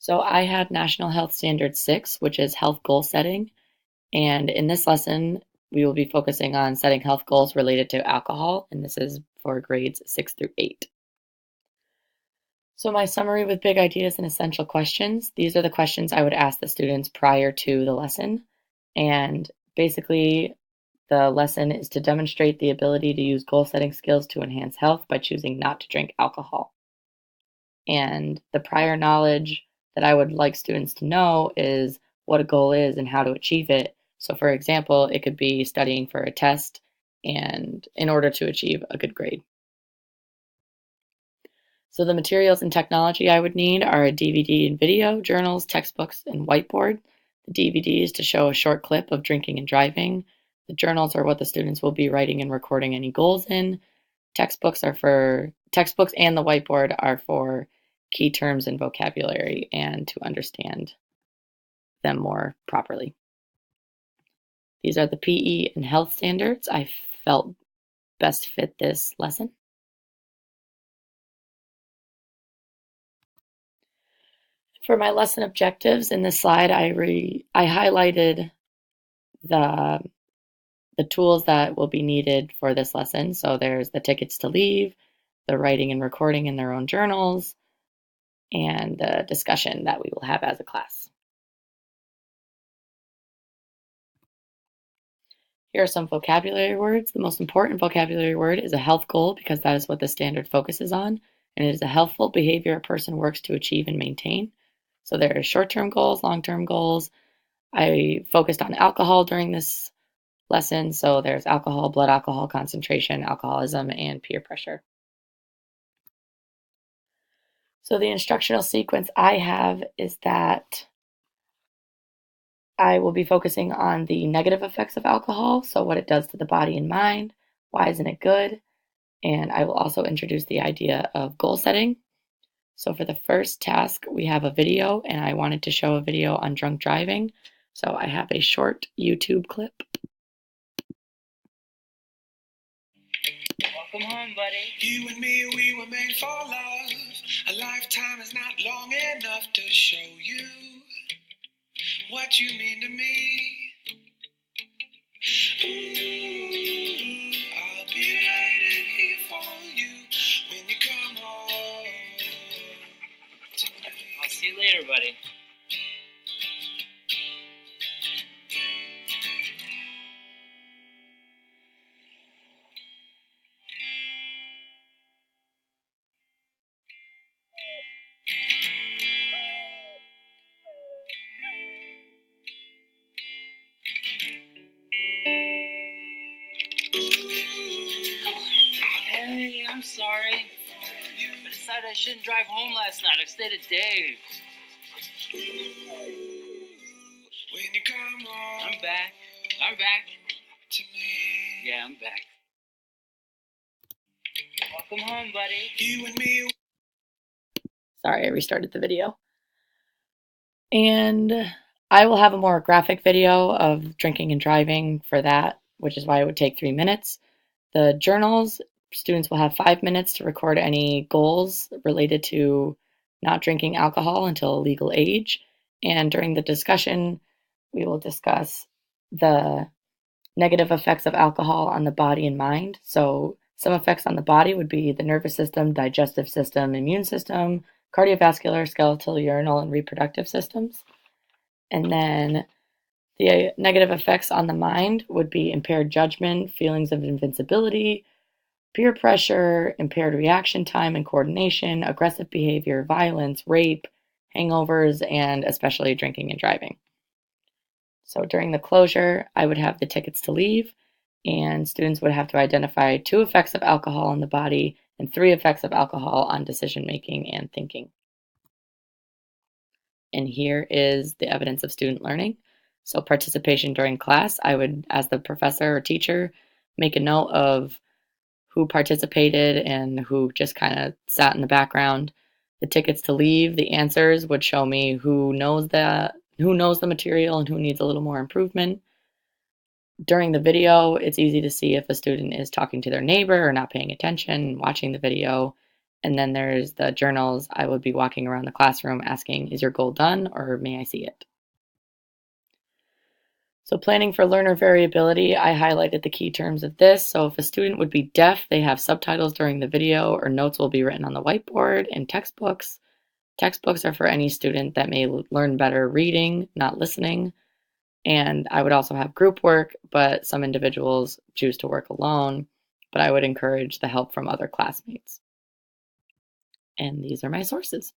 So I have National Health Standard 6, which is health goal setting. And in this lesson, we will be focusing on setting health goals related to alcohol, and this is for grades 6 through 8. So my summary with big ideas and essential questions. These are the questions I would ask the students prior to the lesson. And basically, the lesson is to demonstrate the ability to use goal setting skills to enhance health by choosing not to drink alcohol. And the prior knowledge that I would like students to know is what a goal is and how to achieve it. So, for example, it could be studying for a test and in order to achieve a good grade. So, the materials and technology I would need are a DVD and video, journals, textbooks, and whiteboard. The DVD is to show a short clip of drinking and driving. The journals are what the students will be writing and recording any goals in. Textbooks and the whiteboard are for key terms and vocabulary and to understand them more properly. These are the PE and health standards I felt best fit this lesson. For my lesson objectives in this slide, I highlighted the tools that will be needed for this lesson. So there's the tickets to leave, the writing and recording in their own journals, and the discussion that we will have as a class. Here are some vocabulary words. The most important vocabulary word is a health goal because that is what the standard focuses on, and it is a healthful behavior a person works to achieve and maintain. So there are short-term goals, long-term goals. I focused on alcohol during this lesson, so there's alcohol, blood alcohol concentration, alcoholism, and peer pressure. So the instructional sequence I have is that I will be focusing on the negative effects of alcohol, so what it does to the body and mind, why isn't it good, and I will also introduce the idea of goal setting. So for the first task, we have a video, and I wanted to show a video on drunk driving, so I have a short YouTube clip. Welcome home, buddy. You and me, we were made for love. A lifetime is not long enough to show you what you mean to me. Ooh, I'll be waiting here for you when you come home tonight. I'll see you later, buddy. Hey, I'm sorry. I decided I shouldn't drive home last night. I stayed at Dave's. When you come home, I'm back. To me. Yeah, I'm back. Welcome home, buddy. You and me. Sorry, I restarted the video. And I will have a more graphic video of drinking and driving for that, which is why it would take 3 minutes. The journals, students will have 5 minutes to record any goals related to not drinking alcohol until a legal age. And during the discussion, we will discuss the negative effects of alcohol on the body and mind. So some effects on the body would be the nervous system, digestive system, immune system, cardiovascular, skeletal, urinal, and reproductive systems. And then the negative effects on the mind would be impaired judgment, feelings of invincibility, peer pressure, impaired reaction time and coordination, aggressive behavior, violence, rape, hangovers, and especially drinking and driving. So during the closure, I would have the tickets to leave, and students would have to identify 2 effects of alcohol on the body and 3 effects of alcohol on decision making and thinking. And here is the evidence of student learning. So participation during class, I would, as the professor or teacher, make a note of who participated and who just kind of sat in the background. The tickets to leave, the answers would show me who knows the material and who needs a little more improvement. During the video, it's easy to see if a student is talking to their neighbor or not paying attention, watching the video. And then there's the journals. I would be walking around the classroom asking, is your goal done, or may I see it? So planning for learner variability, I highlighted the key terms of this. So if a student would be deaf, they have subtitles during the video, or notes will be written on the whiteboard. In textbooks, textbooks are for any student that may learn better reading, not listening. And I would also have group work, but some individuals choose to work alone. But I would encourage the help from other classmates. And these are my sources.